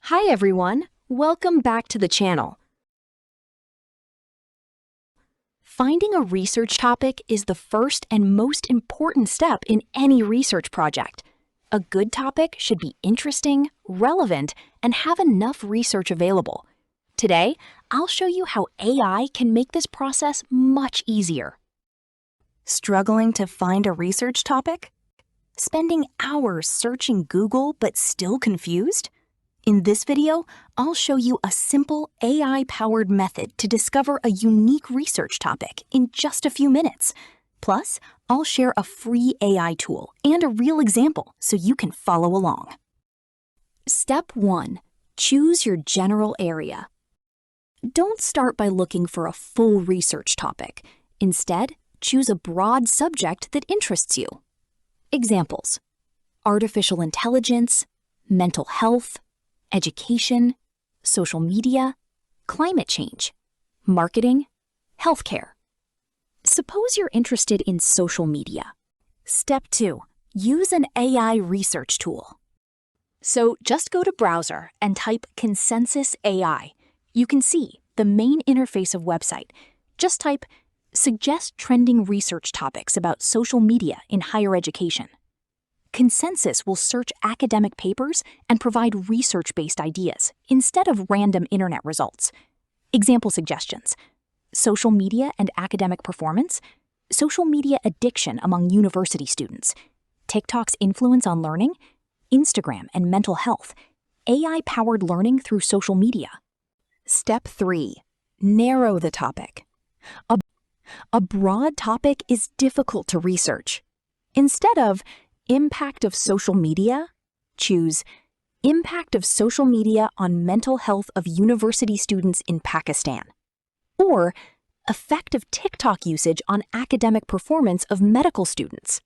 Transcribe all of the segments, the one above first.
Hi everyone, welcome back to the channel. Finding a research topic is the first and most important step in any research project. A good topic should be interesting, relevant, and have enough research available. Today, I'll show you how AI can make this process much easier. Struggling to find a research topic? Spending hours searching Google but still confused? In this video, I'll show you a simple AI-powered method to discover a unique research topic in just a few minutes. Plus, I'll share a free AI tool and a real example so you can follow along. Step 1. Choose your general area. Don't start by looking for a full research topic. Instead, choose a broad subject that interests you. Examples: artificial intelligence, mental health, education, social media, climate change, marketing, healthcare. Suppose you're interested in social media. Step 2. Use an AI research tool. So just go to browser and type Consensus AI. You can see the main interface of website. Just type Suggest trending research topics about social media in higher education. Consensus will search academic papers and provide research-based ideas instead of random internet results. Example suggestions: social media and academic performance, social media addiction among university students, TikTok's influence on learning, Instagram and mental health, AI-powered learning through social media. Step 3. Narrow the topic. A broad topic is difficult to research. Instead of impact of social media, choose impact of social media on mental health of university students in Pakistan, or effect of TikTok usage on academic performance of medical students.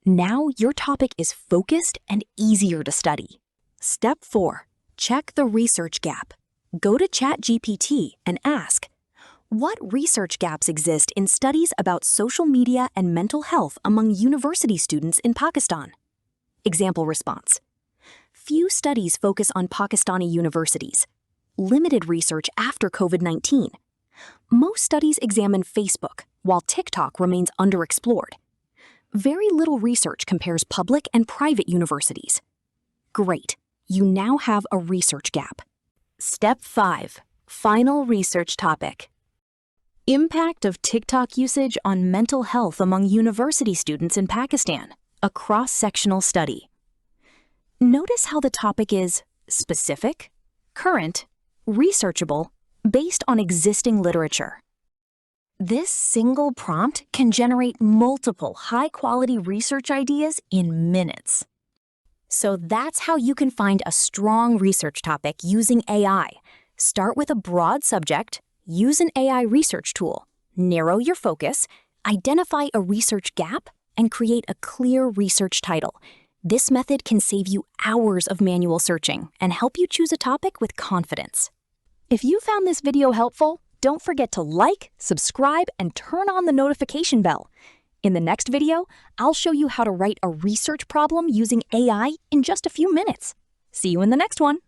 Now your topic is focused and easier to study. Step 4. Check the research gap. Go to ChatGPT and ask, what research gaps exist in studies about social media and mental health among university students in Pakistan? Example response: few studies focus on Pakistani universities. Limited research after COVID-19. Most studies examine Facebook, while TikTok remains underexplored. Very little research compares public and private universities. Great, you now have a research gap. Step 5. Final research topic. Impact of TikTok usage on mental health among university students in Pakistan, a cross-sectional study. Notice how the topic is specific, current, researchable, based on existing literature. This single prompt can generate multiple high-quality research ideas in minutes. So that's how you can find a strong research topic using AI. Start with a broad subject, use an AI research tool, narrow your focus, identify a research gap, and create a clear research title. This method can save you hours of manual searching and help you choose a topic with confidence. If you found this video helpful, don't forget to like, subscribe, and turn on the notification bell. In the next video, I'll show you how to write a research problem using AI in just a few minutes. See you in the next one.